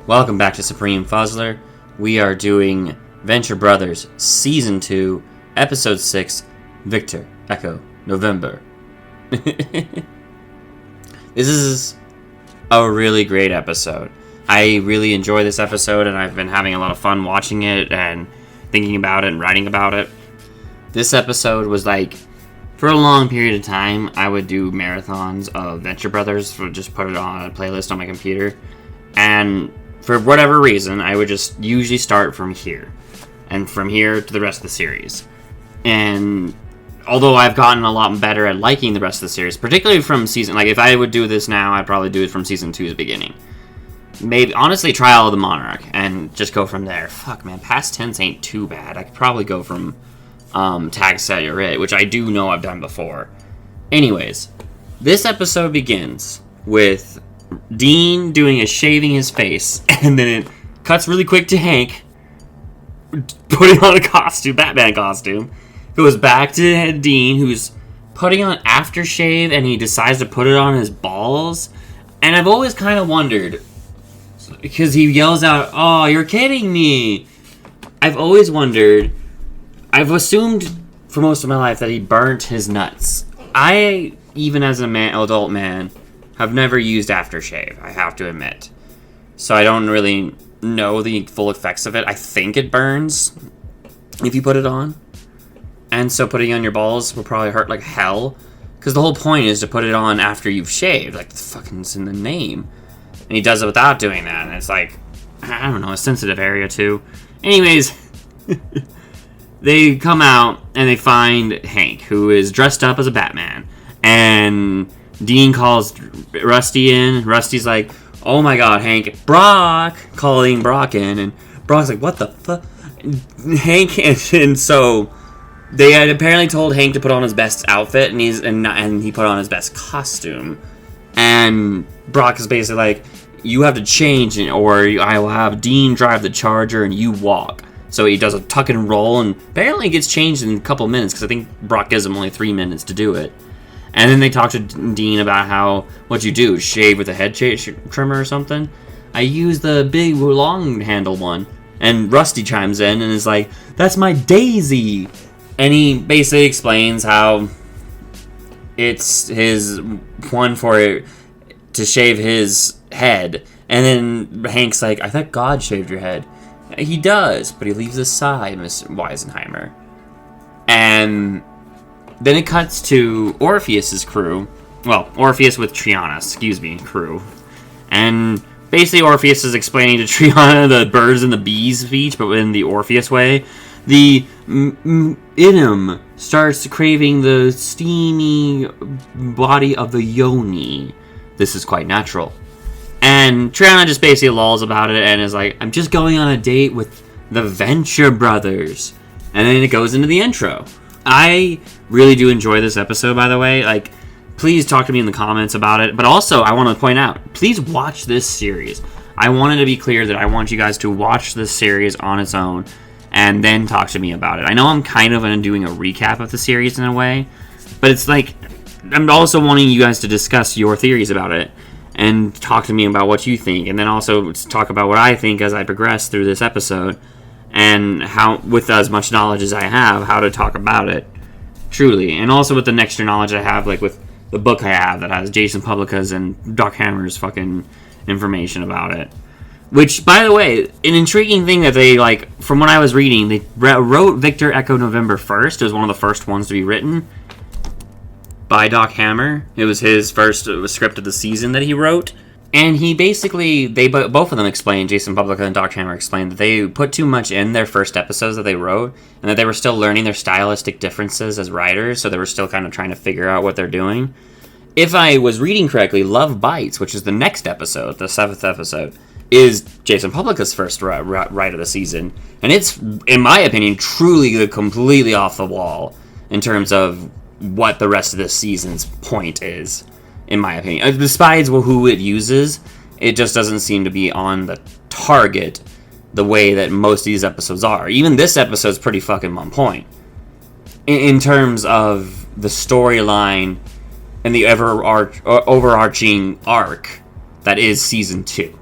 Welcome back to Supreme Fuzzler. We are doing Venture Brothers Season 2, Episode 6, Victor, Echo, November. This is a really great episode. I really enjoy this episode, and I've been having a lot of fun watching it and thinking about it and writing about it. This episode was like, for a long period of time, I would do marathons of Venture Brothers, just put it on a playlist on my computer, and for whatever reason, I would just usually start from here, and from here to the rest of the series. And although I've gotten a lot better at liking the rest of the series, particularly from season, like if I would do this now, I'd probably do it from season 2's beginning. Maybe, honestly, Trial of the Monarch, and just go from there. Fuck, man, past tense ain't too bad. I could probably go from Tag Set You're It, which I do know I've done before. Anyways, this episode begins with Dean doing a shaving his face, and then it cuts really quick to Hank putting on a costume, Batman costume. Goes back to Dean, who's putting on aftershave, and he decides to put it on his balls. And I've always kind of wondered, because he yells out, "Oh, you're kidding me!" I've always wondered, I've assumed for most of my life that he burnt his nuts. I, even as an adult man, have never used aftershave, I have to admit. So I don't really know the full effects of it. I think it burns if you put it on. And so putting it on your balls will probably hurt like hell. Because the whole point is to put it on after you've shaved. Like, the fucking it's in the name. And he does it without doing that. And it's like, I don't know, a sensitive area too. Anyways, they come out and they find Hank, who is dressed up as a Batman. And Dean calls Rusty in. Rusty's like, "Oh my god, Hank, Brock!" Calling Brock in. And Brock's like, "What the fuck?" Hank, and so they had apparently told Hank to put on his best outfit, and he put on his best costume. And Brock is basically like, "You have to change, or I will have Dean drive the Charger and you walk." So he does a tuck and roll, and apparently gets changed in a couple minutes, because I think Brock gives him only 3 minutes to do it. And then they talk to Dean about how, "What'd you do, shave with a head trimmer or something?" "I used the big long handle one." And Rusty chimes in and is like, "That's my Daisy." And he basically explains how it's his one for to shave his head. And then Hank's like, "I thought God shaved your head." "He does, but he leaves a sigh, Miss Weisenheimer." And then it cuts to Orpheus's crew. Well, Orpheus with Triana, crew. And basically Orpheus is explaining to Triana the birds and the bees speech, but in the Orpheus way. The Inum starts craving the steamy body of the yoni. This is quite natural. And Triana just basically lolls about it and is like, "I'm just going on a date with the Venture Brothers." And then it goes into the intro. I really do enjoy this episode, by the way. Like, please talk to me in the comments about it. But also, I want to point out, please watch this series. I wanted to be clear that I want you guys to watch this series on its own and then talk to me about it. I know I'm kind of doing a recap of the series in a way, but it's like, I'm also wanting you guys to discuss your theories about it and talk to me about what you think, and then also talk about what I think as I progress through this episode, and how, with as much knowledge as I have, how to talk about it, truly. And also with the extra knowledge I have, like with the book I have that has Jason Publica's and Doc Hammer's fucking information about it. Which, by the way, an intriguing thing that they, like, from what I was reading, they wrote Victor Echo November first. It was one of the first ones to be written by Doc Hammer. It was his first script of the season that he wrote. And he basically, both of them explained, Jason Publica and Doc Hammer explained, that they put too much in their first episodes that they wrote, and that they were still learning their stylistic differences as writers, so they were still kind of trying to figure out what they're doing. If I was reading correctly, Love Bites, which is the next episode, the 7th episode, is Jason Publica's first write of the season. And it's, in my opinion, truly completely off the wall in terms of what the rest of this season's point is. In my opinion. Besides who it uses, it just doesn't seem to be on the target the way that most of these episodes are. Even this episode's pretty fucking on point. In terms of the storyline and the overarching arc that is Season 2.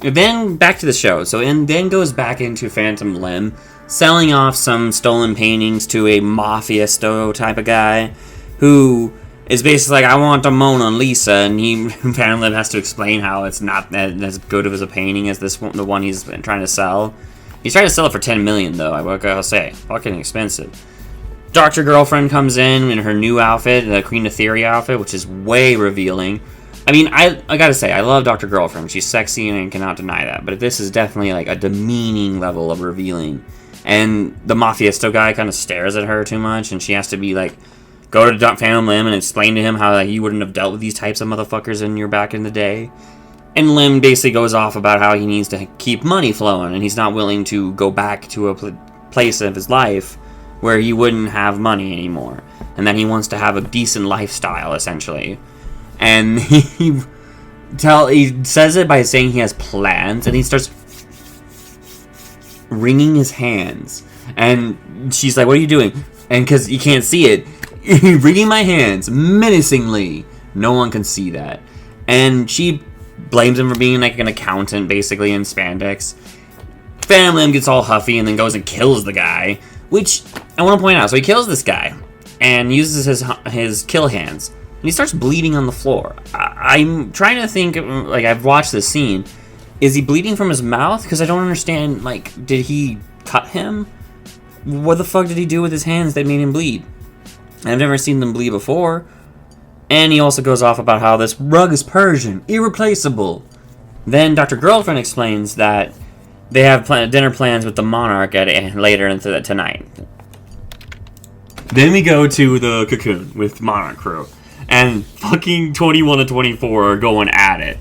Then back to the show. So and then goes back into Phantom Limb, selling off some stolen paintings to a mafioso type of guy, who is basically like, I want a Mona Lisa, and Phantom Limb has to explain how it's not as good of as a painting as the one he's trying to sell. He's trying to sell it for $10 million though. I'll say, fucking expensive. Dr. Girlfriend comes in her new outfit, the Queen of Theory outfit, which is way revealing. I mean, I gotta say, I love Dr. Girlfriend. She's sexy and I cannot deny that. But this is definitely like a demeaning level of revealing. And the mafioso guy kind of stares at her too much, and she has to be like, go to Phantom Limb and explain to him how like you wouldn't have dealt with these types of motherfuckers in your back in the day. And Lim basically goes off about how he needs to keep money flowing, and he's not willing to go back to a place of his life where he wouldn't have money anymore, and that he wants to have a decent lifestyle, essentially. And he says it by saying he has plans, and he starts wringing his hands. And she's like, what are you doing? And because you can't see it, wringing my hands menacingly. No one can see that. And she blames him for being like an accountant, basically, in spandex. Phantom Limb gets all huffy and then goes and kills the guy, which I want to point out. So he kills this guy and uses his kill hands, and he starts bleeding on the floor. I'm trying to think, like, I've watched this scene. Is he bleeding from his mouth? Because I don't understand, like, did he cut him? What the fuck did he do with his hands that made him bleed? I've never seen them bleed before. And he also goes off about how this rug is Persian, irreplaceable. Then Dr. Girlfriend explains that they have dinner plans with the Monarch later into tonight. Then we go to the Cocoon with Monarch crew, and fucking 21 and 24 are going at it.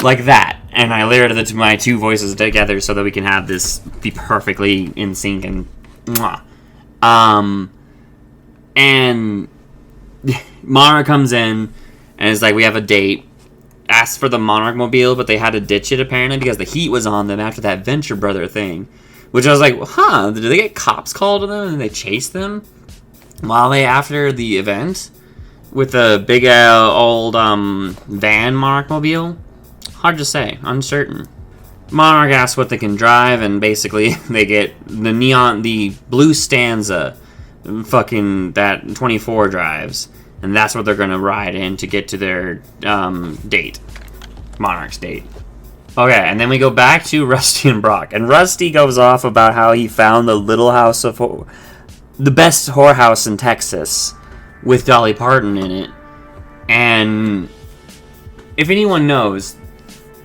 Like that. And I layered my two voices together so that we can have this be perfectly in sync and mwah. And Monarch comes in and is like, we have a date. Asks for the Monarch mobile, but they had to ditch it apparently because the heat was on them after that Venture Brother thing. Which I was like, huh, did they get cops called to them and they chased them while they after the event with the big old van Monarch mobile? Hard to say, uncertain. Monarch asks what they can drive, and basically they get the blue Stanza, fucking that 24 drives, and that's what they're gonna ride in to get to their date, Monarch's date. Okay, and then we go back to Rusty and Brock, and Rusty goes off about how he found the best whorehouse in Texas with Dolly Parton in it, and if anyone knows,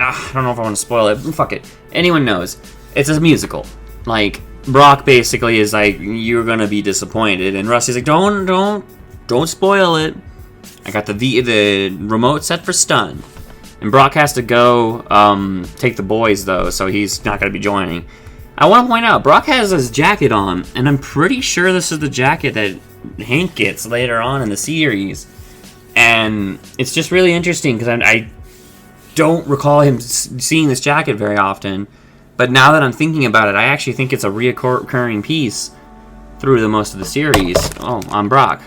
I don't know if I want to spoil it. Fuck it. Anyone knows. It's a musical. Like, Brock basically is like, you're gonna be disappointed, and Rusty's like, don't spoil it. I got the remote set for stun, and Brock has to go take the boys though, so he's not gonna be joining. I want to point out, Brock has his jacket on, and I'm pretty sure this is the jacket that Hank gets later on in the series, and it's just really interesting because I don't recall him seeing this jacket very often, but now that I'm thinking about it, I actually think it's a reoccurring piece through the most of the series. Oh, on Brock.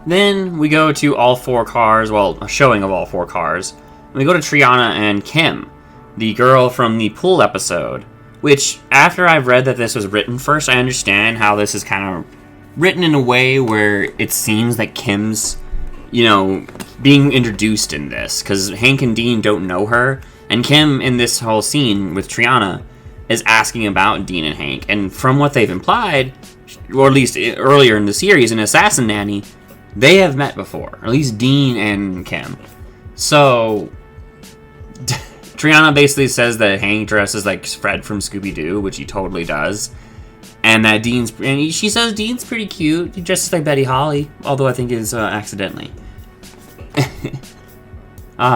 Then we go to all four cars, well, a showing of all four cars. And we go to Triana and Kim, the girl from the pool episode, which, after I've read that this was written first, I understand how this is kind of written in a way where it seems that Kim's, being introduced in this, because Hank and Dean don't know her, and Kim in this whole scene with Triana is asking about Dean and Hank, and from what they've implied, or at least earlier in the series in Assassin Nanny, they have met before, or at least Dean and Kim. So Triana basically says that Hank dresses like Fred from Scooby-Doo, which he totally does, and that she says Dean's pretty cute. He dresses like Betty Holly, although I think it's accidentally.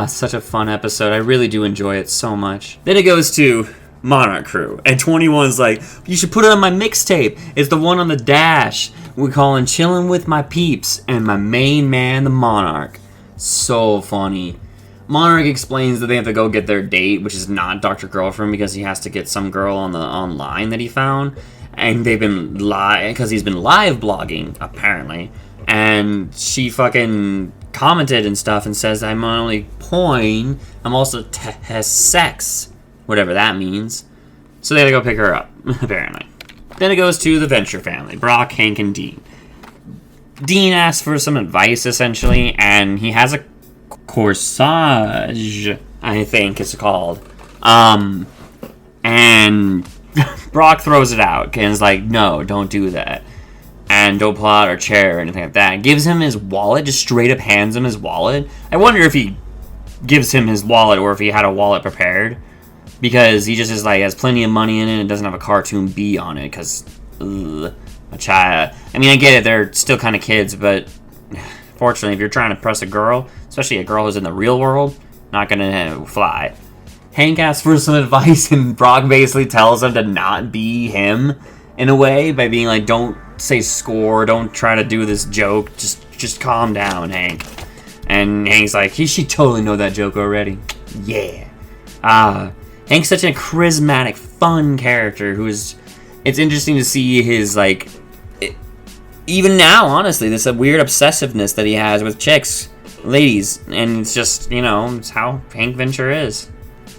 Such a fun episode. I really do enjoy it so much. Then it goes to Monarch Crew, and 21's like, you should put it on my mixtape. It's the one on the dash. We call him Chillin' With My Peeps, and my main man, the Monarch. So funny. Monarch explains that they have to go get their date, which is not Dr. Girlfriend, because he has to get some girl online that he found. And they've been because he's been live blogging, apparently, And she fucking commented and stuff and says, I'm not only porn, I'm also sex. Whatever that means. So they had to go pick her up, apparently. Then it goes to the Venture family, Brock, Hank, and Dean. Dean asks for some advice, essentially, and he has a corsage, I think it's called. And Brock throws it out and is like, no, don't do that. And don't pull out our chair or anything like that. Gives him his wallet, just straight up hands him his wallet. I wonder if he gives him his wallet or if he had a wallet prepared. Because he just is like, has plenty of money in it and doesn't have a cartoon B on it. Because, a child. I mean, I get it, they're still kind of kids, but fortunately, if you're trying to impress a girl, especially a girl who's in the real world, not gonna fly. Hank asks for some advice, and Brock basically tells him to not be him, in a way, by being like, don't say score, don't try to do this joke, just calm down, Hank. And Hank's like, she totally know that joke already. Yeah. Hank's such a charismatic, fun character who's, it's interesting to see his, like, even now, honestly, this weird obsessiveness that he has with chicks, ladies, and it's just, you know, it's how Hank Venture is.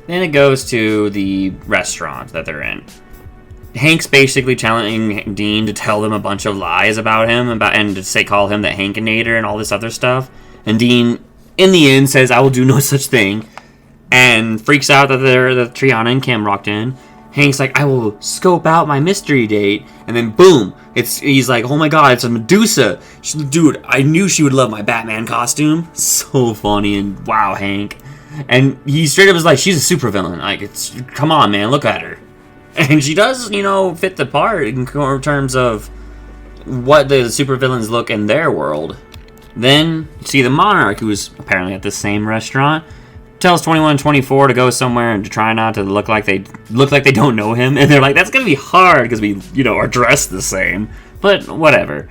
Then it goes to the restaurant that they're in. Hank's basically challenging Dean to tell them a bunch of lies about him, and to say call him the Hankinator and all this other stuff. And Dean, in the end, says, I will do no such thing, and freaks out that Triana and Kim rocked in. Hank's like, I will scope out my mystery date, and then boom, he's like, oh my god, it's a Medusa. Dude, I knew she would love my Batman costume. So funny, and wow, Hank. And he straight up is like, she's a supervillain. Like, come on, man, look at her. And she does, you know, fit the part in terms of what the supervillains look in their world. Then, you see the Monarch, who's apparently at the same restaurant, tells 21 and 24 to go somewhere and to try not to look like they don't know him. And they're like, that's going to be hard because we, you know, are dressed the same. But whatever.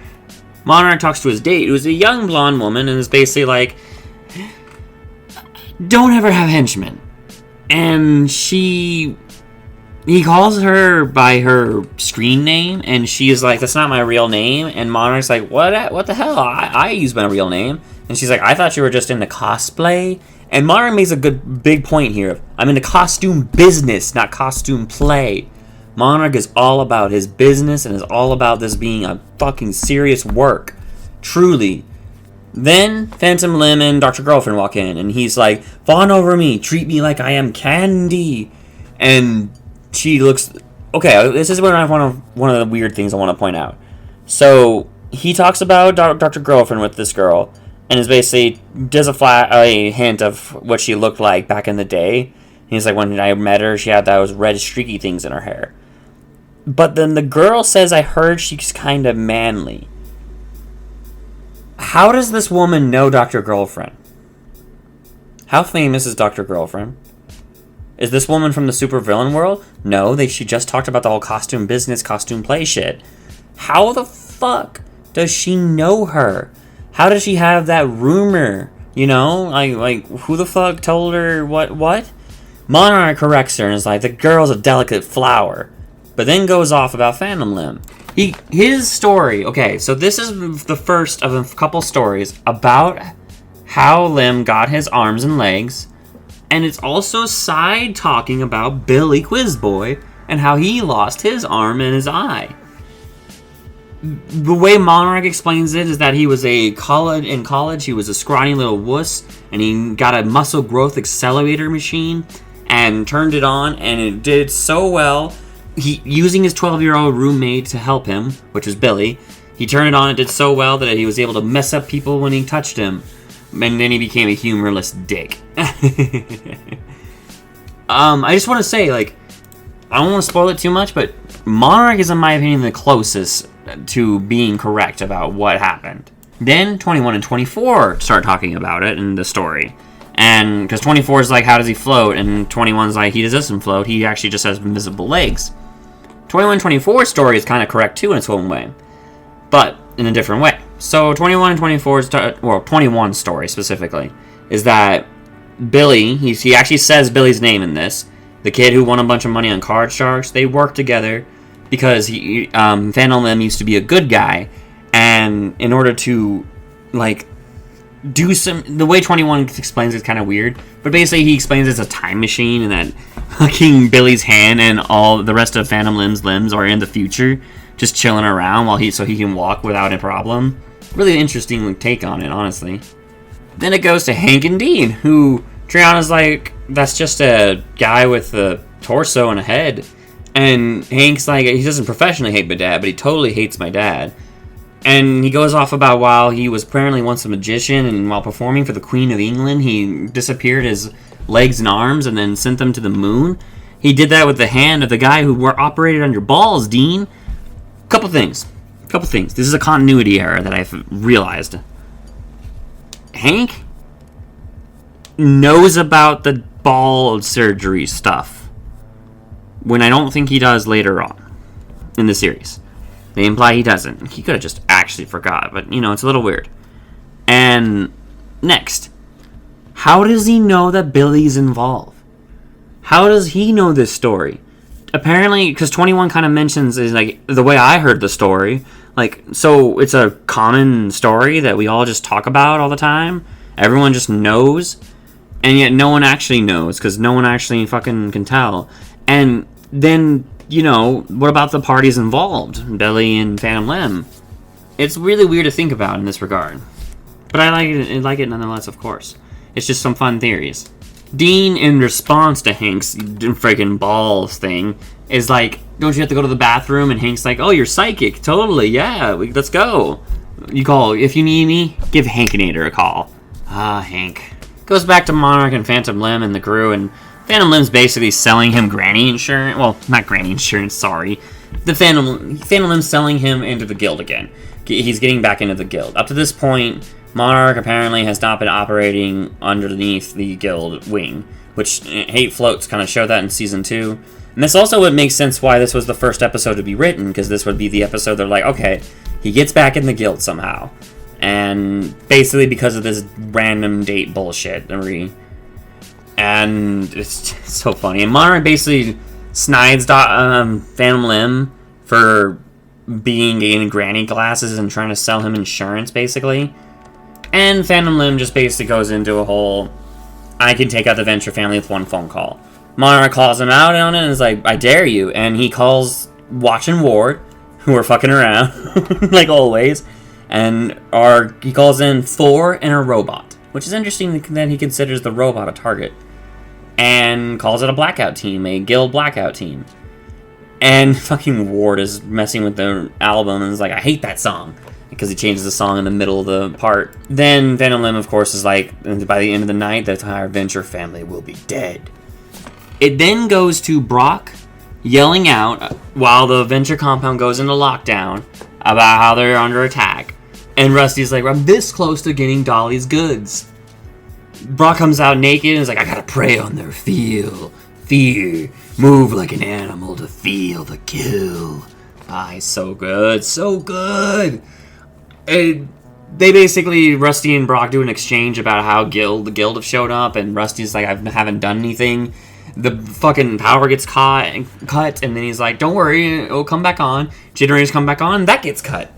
Monarch talks to his date, who's a young blonde woman, and is basically like, don't ever have henchmen. And he calls her by her screen name, and she is like, that's not my real name. And Monarch's like, what the hell? I use my real name. And she's like, I thought you were just into cosplay. And Monarch makes a big point here. I'm into costume business, not costume play. Monarch is all about his business and is all about this being a fucking serious work. Truly. Then Phantom Limb and Dr. Girlfriend walk in, and he's like, fawn over me, treat me like I am candy. And she looks... Okay, this is one of the weird things I want to point out. So, he talks about Dr. Girlfriend with this girl, and is basically does a hint of what she looked like back in the day. He's like, when I met her, she had those red streaky things in her hair. But then the girl says, I heard she's kind of manly. How does this woman know Dr. Girlfriend? How famous is Dr. Girlfriend? Is this woman from the supervillain world? No, she just talked about the whole costume business, costume play shit. How the fuck does she know her? How does she have that rumor? You know, like who the fuck told her what? Monarch corrects her and is like, the girl's a delicate flower. But then goes off about Phantom Limb. His story, okay, so this is the first of a couple stories about how Lim got his arms and legs, and it's also side talking about Billy Quizboy and how he lost his arm and his eye. The way Monarch explains it is that he was in college, he was a scrawny little wuss, and he got a muscle growth accelerator machine and turned it on, and it did so well. Using his 12-year-old roommate to help him, which is Billy, he turned it on and did so well that he was able to mess up people when he touched him. And then he became a humorless dick. I just want to say, like, I don't want to spoil it too much, but Monarch is, in my opinion, the closest to being correct about what happened. Then 21 and 24 start talking about it in the story. And because 24 is like, how does he float? And 21's like, he doesn't float. He actually just has invisible legs. 21-24's story is kind of correct too in its own way, but in a different way. So 21 and 24's, well, 21's story specifically, is that Billy, he actually says Billy's name in this, the kid who won a bunch of money on card sharks, they worked together because Phantom Limb used to be a good guy, And in order to, like, do some... The way 21 explains it's kind of weird. But basically he explains it's a time machine and that fucking Billy's hand and all the rest of Phantom Limb's limbs are in the future, just chilling around so he can walk without a problem. Really interesting take on it, honestly. Then it goes to Hank and Dean, who Triana's like, that's just a guy with a torso and a head. And Hank's like, he doesn't professionally hate my dad, but he totally hates my dad. And he goes off about while he was apparently once a magician, and while performing for the Queen of England, he disappeared his legs and arms and then sent them to the moon. He did that with the hand of the guy who operated on your balls, Dean. Couple things. This is a continuity error that I've realized. Hank knows about the ball surgery stuff, when I don't think he does later on in the series. They imply he doesn't. He could have just actually forgot, but, it's a little weird. And next, how does he know that Billy's involved? How does he know this story? Apparently, because 21 kind of mentions, is like, the way I heard the story, like, so it's a common story that we all just talk about all the time. Everyone just knows, and yet no one actually knows, because no one actually fucking can tell. And then, what about the parties involved? Billy and Phantom Limb. It's really weird to think about in this regard. But I like it nonetheless, of course. It's just some fun theories. Dean, in response to Hank's freaking balls thing, is like, don't you have to go to the bathroom? And Hank's like, oh, you're psychic. Totally, yeah, let's go. You call, if you need me, give Hankinator a call. Hank. Goes back to Monarch and Phantom Limb and the crew, and Phantom Limb's basically selling him granny insurance. Well, not granny insurance, sorry. The Phantom Limb's selling him into the guild again. He's getting back into the guild. Up to this point, Monarch apparently has not been operating underneath the guild wing, which Hate Floats kind of showed that in Season 2. And this also would make sense why this was the first episode to be written, because this would be the episode they're like, okay, he gets back in the guild somehow. And basically because of this random date bullshit. And it's so funny. And Monarch basically snides Phantom Limb for being in granny glasses and trying to sell him insurance, basically. And Phantom Limb just basically goes into a whole, I can take out the Venture family with one phone call. Monarch calls him out on it and is like, I dare you. And he calls Watch and Ward, who are fucking around, like always. And he calls in Thor and a robot, which is interesting that he considers the robot a target. And calls it a blackout team, a guild blackout team. And fucking Ward is messing with the album and is like, I hate that song. Because he changes the song in the middle of the part. Then Phantom Limb, of course, is like, by the end of the night, the entire Venture family will be dead. It then goes to Brock yelling out while the Venture compound goes into lockdown about how they're under attack. And Rusty's like, I'm this close to getting Dolly's goods. Brock comes out naked and is like, I gotta prey on their fear. Move like an animal to feel the kill. He's so good. So good. And they basically, Rusty and Brock do an exchange about how the guild have showed up. And Rusty's like, I haven't done anything. The fucking power gets cut. And then he's like, don't worry, it'll come back on. Generators come back on. That gets cut.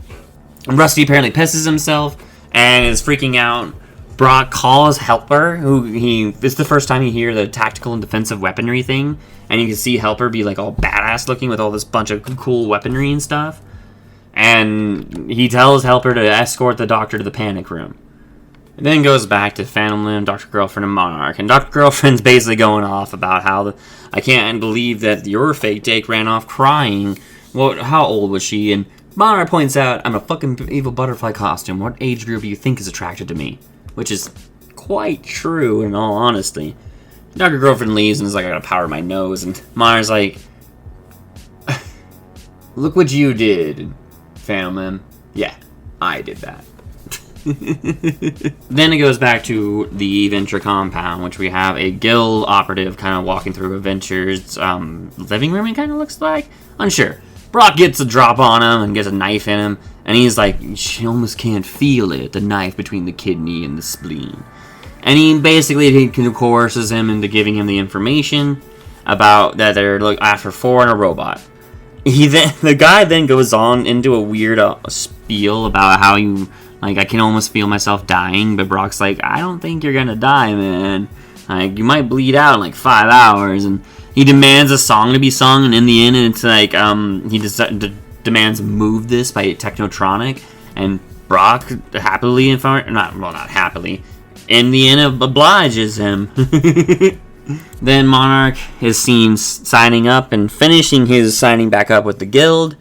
And Rusty apparently pisses himself and is freaking out. Brock calls Helper, it's the first time you hear the tactical and defensive weaponry thing, and you can see Helper be like all badass looking with all this bunch of cool weaponry and stuff. And he tells Helper to escort the doctor to the panic room. It then goes back to Phantom Limb, Dr. Girlfriend, and Monarch. And Dr. Girlfriend's basically going off about how I can't believe that your fake Dake ran off crying. Well, how old was she? And Monarch points out, I'm a fucking evil butterfly costume. What age group do you think is attracted to me? Which is quite true, in all honesty. Dr. Girlfriend leaves and is like, I gotta powder my nose. And Monarch's like, look what you did, Phantom Limb. Yeah, I did that. Then it goes back to the Venture compound, which we have a guild operative kind of walking through a Venture's living room, it kind of looks like. Unsure. Brock gets a drop on him and gets a knife in him, and he's like, she almost can't feel it, the knife between the kidney and the spleen. And he basically coerces him into giving him the information about that they're after 4 and a robot. The guy then goes on into a weird spiel about how you, like, I can almost feel myself dying, but Brock's like, I don't think you're gonna die, man. Like, you might bleed out in like 5 hours, and he demands a song to be sung, and in the end, it's like, he demands Move This by Technotronic, and Brock happily, not happily, in the end obliges him. Then Monarch is seen signing up and finishing his signing back up with the guild.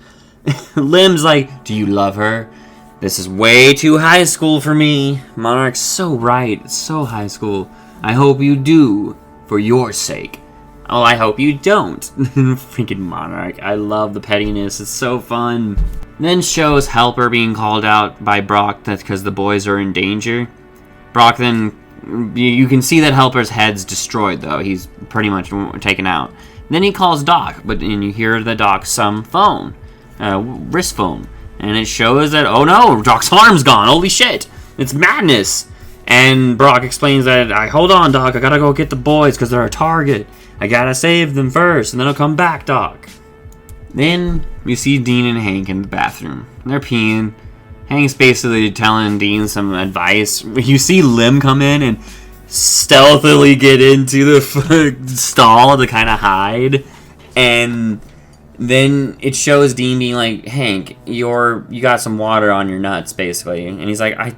Lim's like, do you love her? This is way too high school for me. Monarch's so right, it's so high school. I hope you do, for your sake. Oh, I hope you don't. Freaking Monarch. I love the pettiness, it's so fun. Then shows Helper being called out by Brock that's because the boys are in danger. Brock then, you can see that Helper's head's destroyed though, he's pretty much taken out. Then he calls Doc, and you hear the Doc's phone, wrist phone. And it shows that, oh no, Doc's arm's gone, holy shit, it's madness. And Brock explains that, hold on, Doc, I gotta go get the boys because they're a target. I gotta save them first, and then I'll come back, Doc. Then you see Dean and Hank in the bathroom. They're peeing. Hank's basically telling Dean some advice. You see Lim come in and stealthily get into the stall to kind of hide. And then it shows Dean being like, Hank, you got some water on your nuts, basically. And he's like, I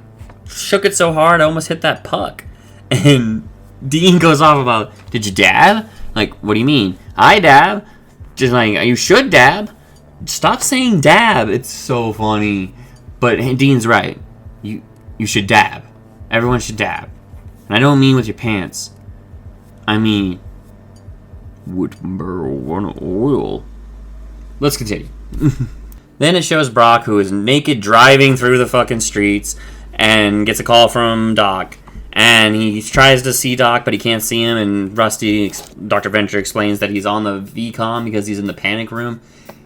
shook it so hard I almost hit that puck. And Dean goes off about, did you dab? Like, what do you mean? I dab. Just like, you should dab. Stop saying dab. It's so funny. But Dean's right. You should dab. Everyone should dab. And I don't mean with your pants. I mean with marijuana oil. Let's continue. Then it shows Brock, who is naked driving through the fucking streets, and gets a call from Doc. And he tries to see Doc, but he can't see him. And Dr. Venture explains that he's on the VCOM because he's in the panic room.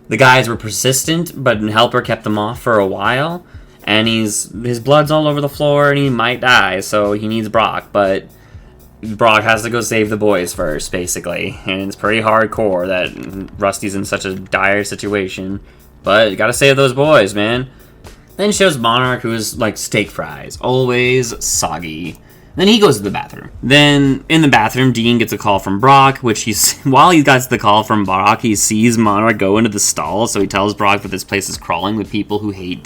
The guys were persistent, but Helper kept them off for a while. And his blood's all over the floor, and he might die, so he needs Brock. But Brock has to go save the boys first, basically. And it's pretty hardcore that Rusty's in such a dire situation. But you gotta save those boys, man. Then shows Monarch, who is like steak fries, always soggy. Then he goes to the bathroom. Then in the bathroom, Dean gets a call from Brock, which while he gets the call from Brock, he sees Monarch go into the stall, so he tells Brock that this place is crawling with people who hate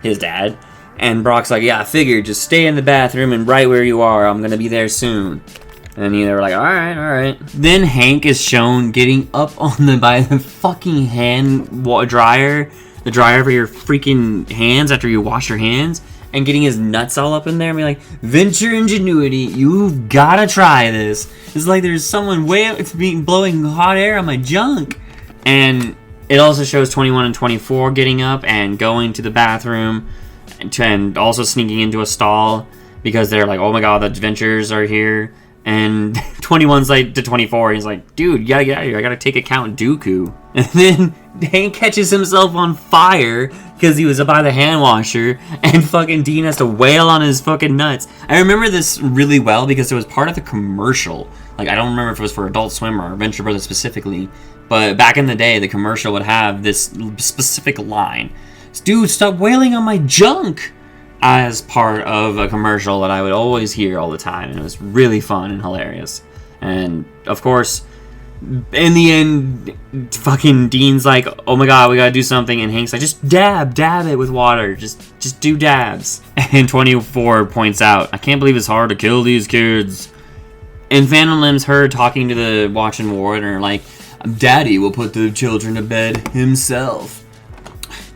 his dad. And Brock's like, yeah, I figured, just stay in the bathroom and right where you are, I'm gonna be there soon. And they were like, alright. Then Hank is shown getting up by the fucking hand dryer, the dryer for your freaking hands after you wash your hands, and getting his nuts all up in there and be like, Venture Ingenuity, you've gotta try this. It's like there's someone blowing hot air on my junk. And it also shows 21 and 24 getting up and going to the bathroom and also sneaking into a stall because they're like, oh my god, the adventures are here. And 21's like to 24, he's like, dude, you gotta get out of here, I gotta take a Count Dooku. And then Hank catches himself on fire because he was by the hand washer, and fucking Dean has to wail on his fucking nuts. I remember this really well because it was part of the commercial. Like, I don't remember if it was for Adult Swim or Venture Brothers specifically, but back in the day, the commercial would have this specific line. Dude, stop wailing on my junk! As part of a commercial that I would always hear all the time, and it was really fun and hilarious. And of course, in the end, fucking Dean's like, oh my god, we gotta do something, and Hank's like, just dab it with water, just do dabs. And 24 points out, I can't believe it's hard to kill these kids. And Phantom Limb's heard talking to the Watch and Ward, and like, Daddy will put the children to bed himself.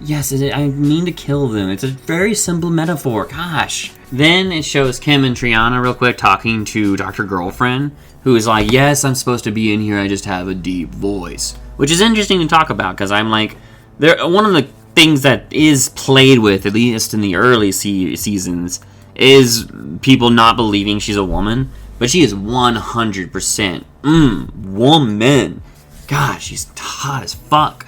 Yes, I mean to kill them. It's a very simple metaphor. Gosh. Then it shows Kim and Triana real quick talking to Dr. Girlfriend, who is like, yes, I'm supposed to be in here. I just have a deep voice. Which is interesting to talk about because I'm like, one of the things that is played with, at least in the early seasons, is people not believing she's a woman. But she is 100% woman. Gosh, she's hot as fuck.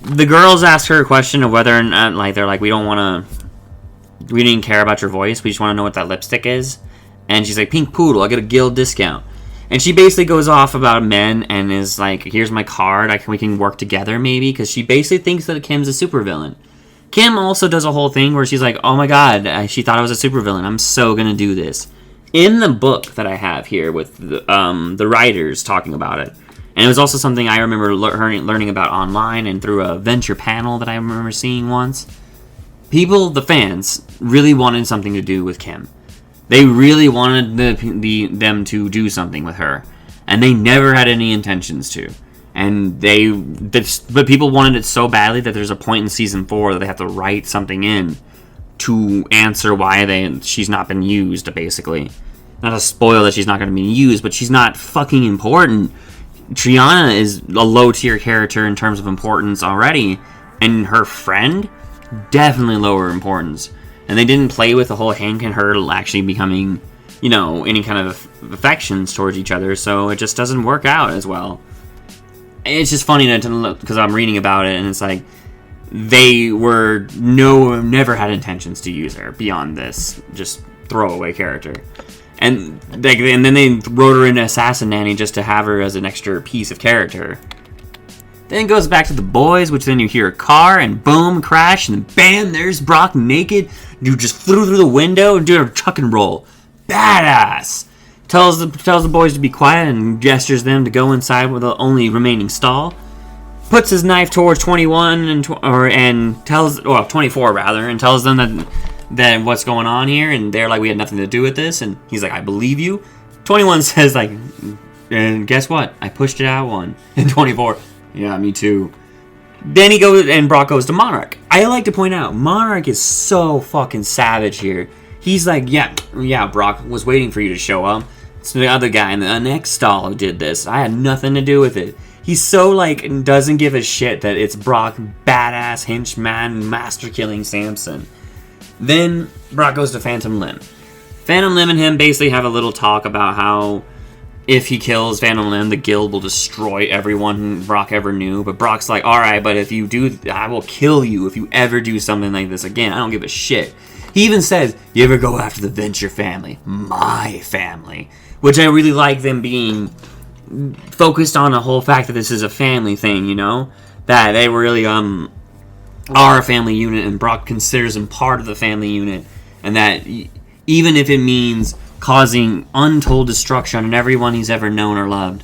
The girls ask her a question of whether or not, like, they're like, we didn't care about your voice, we just want to know what that lipstick is. And she's like, Pink Poodle, I'll get a guild discount. And she basically goes off about men and is like, here's my card, we can work together maybe, because she basically thinks that Kim's a supervillain. Kim also does a whole thing where she's like, oh my god, she thought I was a supervillain, I'm so gonna do this. In the book that I have here with the writers talking about it, and it was also something I remember learning about online and through a venture panel that I remember seeing once, people, the fans, really wanted something to do with Kim. They really wanted them to do something with her, and they never had any intentions to. And but people wanted it so badly that there's a point in season 4 that they have to write something in to answer why she's not been used, basically. Not to spoil that she's not going to be used, but she's not fucking important. Triana is a low-tier character in terms of importance already, and her friend, definitely lower importance. And they didn't play with the whole Hank and her actually becoming, any kind of affections towards each other, so it just doesn't work out as well. It's just funny because I'm reading about it, and it's like, they never had intentions to use her beyond this just throwaway character. And then they wrote her into Assassin Nanny just to have her as an extra piece of character. Then it goes back to the boys, which then you hear a car, and boom, crash, and bam, there's Brock naked. You just flew through the window and do a chuck and roll. Badass! Tells the boys to be quiet and gestures them to go inside with the only remaining stall. Puts his knife towards 21 and tells 24 rather, and tells them that what's going on here, and they're like, we had nothing to do with this, and he's like, I believe you. 21 says like, and guess what? I pushed it out one. And 24, yeah, me too. Then he goes, and Brock goes to Monarch. I like to point out, Monarch is so fucking savage here. He's like, yeah, Brock was waiting for you to show up. It's the other guy in the next stall who did this. I had nothing to do with it. He's so, doesn't give a shit that it's Brock, badass, henchman, master-killing Samson. Then Brock goes to Phantom Limb. Phantom Limb and him basically have a little talk about how if he kills Phantom Limb, the guild will destroy everyone Brock ever knew. But Brock's like, alright, but if you do, I will kill you if you ever do something like this again. I don't give a shit. He even says, you ever go after the Venture family? My family. Which I really like them being focused on the whole fact that this is a family thing, That they really are a family unit, and Brock considers him part of the family unit. And that even if it means causing untold destruction on everyone he's ever known or loved,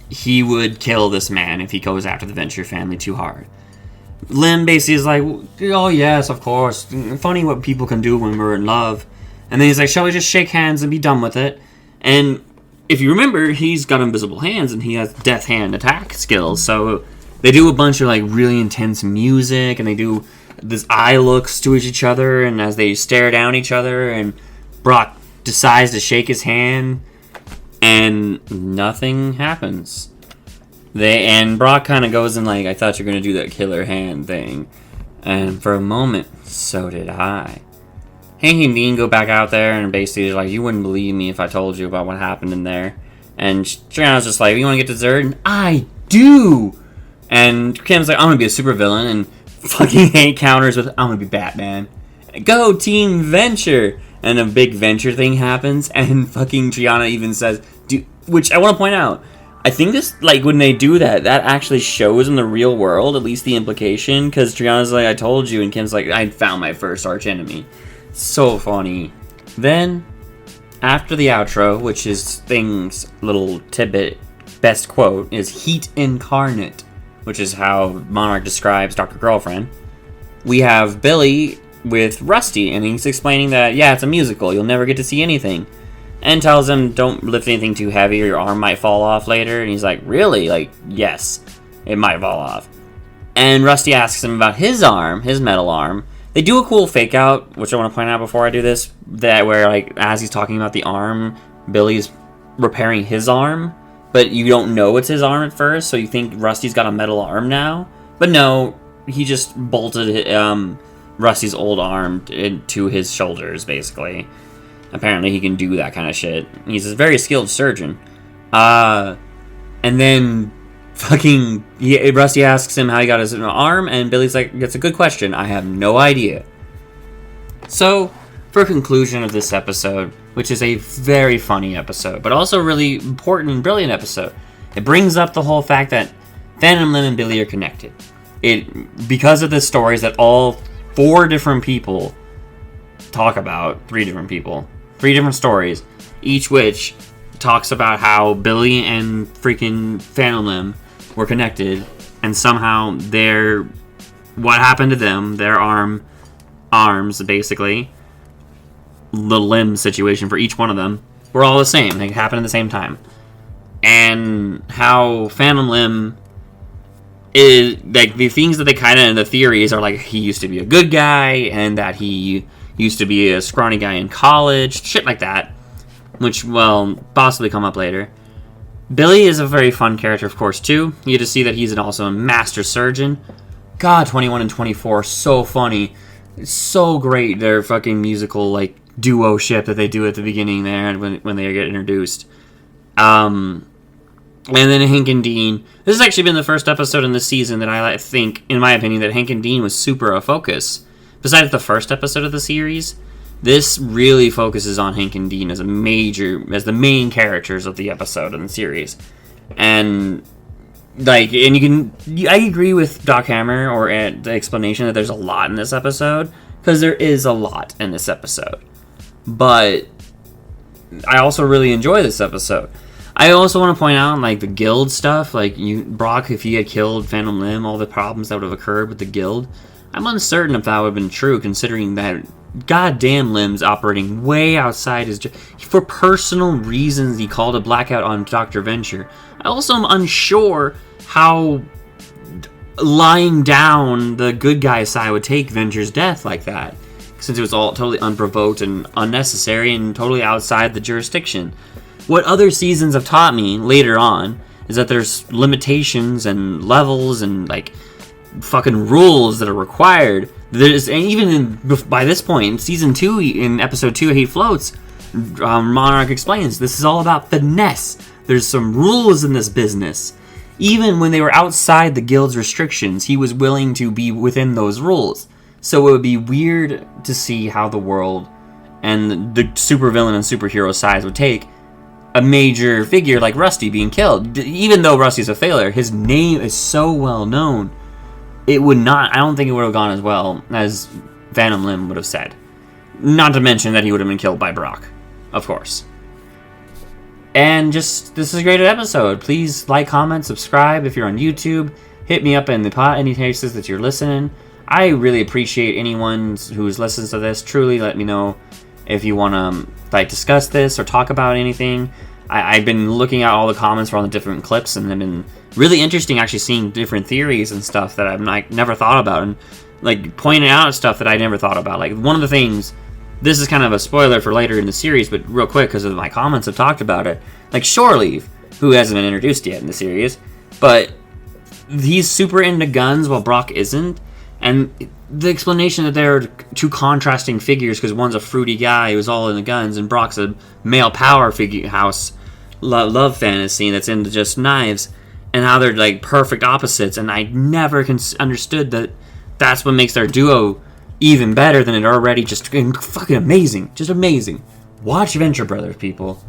he would kill this man if he goes after the Venture family too hard. Lim basically is like, oh yes, of course. Funny what people can do when we're in love. And then he's like, shall we just shake hands and be done with it? And if you remember, he's got invisible hands and he has death hand attack skills. So they do a bunch of really intense music, and they do this eye looks to each other, and as they stare down each other, and Brock decides to shake his hand, and nothing happens. And Brock kind of goes in like, I thought you were going to do that killer hand thing. And for a moment, so did I. Hank and Dean go back out there and basically like, you wouldn't believe me if I told you about what happened in there. And Triana's just like, you want to get dessert? And I do! And Kim's like, I'm going to be a supervillain. And fucking Hank counters with, I'm going to be Batman. Go Team Venture! And a big Venture thing happens. And fucking Triana even says, which I want to point out, I think this, when they do that, that actually shows in the real world, at least the implication, because Triana's like, I told you, and Kim's like, I found my first archenemy. So funny. Then, after the outro, which is Thing's little tidbit, best quote, is Heat Incarnate, which is how Monarch describes Dr. Girlfriend. We have Billy with Rusty, and he's explaining that, yeah, it's a musical, you'll never get to see anything. And tells him, don't lift anything too heavy or your arm might fall off later. And he's like, really? Yes, it might fall off. And Rusty asks him about his arm, his metal arm. They do a cool fake out, which I want to point out before I do this, that where, as he's talking about the arm, Billy's repairing his arm, but you don't know it's his arm at first, so you think Rusty's got a metal arm now. But no, he just bolted Rusty's old arm to his shoulders, basically. Apparently he can do that kind of shit. He's a very skilled surgeon. And then Rusty asks him how he got his arm, and Billy's like, that's a good question. I have no idea. So, for a conclusion of this episode, which is a very funny episode, but also really important and brilliant episode. It brings up the whole fact that Phantom Limb and Billy are connected. Because of the stories that all 4 different people talk about, 3 different people, 3 different stories, each which talks about how Billy and freaking Phantom Limb were connected, and somehow what happened to them, their arms, basically, the limb situation for each one of them, were all the same. They happened at the same time. And how Phantom Limb is, like, the things that they kind of, the theories are like, he used to be a good guy, and that he used to be a scrawny guy in college, shit like that, which will possibly come up later. Billy is a very fun character, of course, too. You get to see that he's also a master surgeon. God, 21 and 24, so funny. It's so great, their fucking musical, like, duo ship that they do at the beginning there when they get introduced. And then Hank and Dean. This has actually been the first episode in this season that I think, in my opinion, that Hank and Dean was super a focus. Besides the first episode of the series, this really focuses on Hank and Dean as the main characters of the episode in the series. And I agree with Doc Hammer or the explanation that there's a lot in this episode, because there is a lot in this episode. But I also really enjoy this episode. I also want to point out, like, the guild stuff, like, Brock, if he had killed Phantom Limb, all the problems that would have occurred with the guild, I'm uncertain if that would have been true, considering that goddamn Limb's operating way outside his for personal reasons. He called a blackout on Dr. Venture. I also am unsure how lying down the good guy side would take Venture's death like that, since it was all totally unprovoked and unnecessary and totally outside the jurisdiction. What other seasons have taught me later on is that there's limitations and levels and, like, fucking rules that are required. By this point, in season 2, in episode 2, He Floats, Monarch explains this is all about finesse. There's some rules in this business. Even when they were outside the guild's restrictions, he was willing to be within those rules. So it would be weird to see how the world and the supervillain and superhero sides would take a major figure like Rusty being killed. Even though Rusty's a failure, his name is so well known. I don't think it would have gone as well as Phantom Limb would have said. Not to mention that he would have been killed by Brock, of course. And this is a great episode. Please like, comment, subscribe if you're on YouTube. Hit me up in any places that you're listening. I really appreciate anyone who listens to this. Truly, let me know if you want to discuss this or talk about anything. I've been looking at all the comments for all the different clips, and they've been really interesting actually seeing different theories and stuff that I've never thought about, and pointing out stuff that I never thought about. Like, one of the things, this is kind of a spoiler for later in the series, but real quick because of my comments have talked about it. Like Shore Leave, who hasn't been introduced yet in the series, but he's super into guns while Brock isn't. And the explanation that they're 2 contrasting figures, because one's a fruity guy who's all into guns, and Brock's a male power figure house love fantasy that's into just knives, and how they're perfect opposites. And I never understood that that's what makes their duo even better than it already. Just fucking amazing, just amazing. Watch Venture Brothers, people.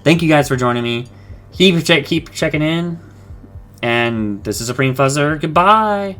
Thank you guys for joining me. Keep checking in, and this is Supreme Fuzzer. Goodbye.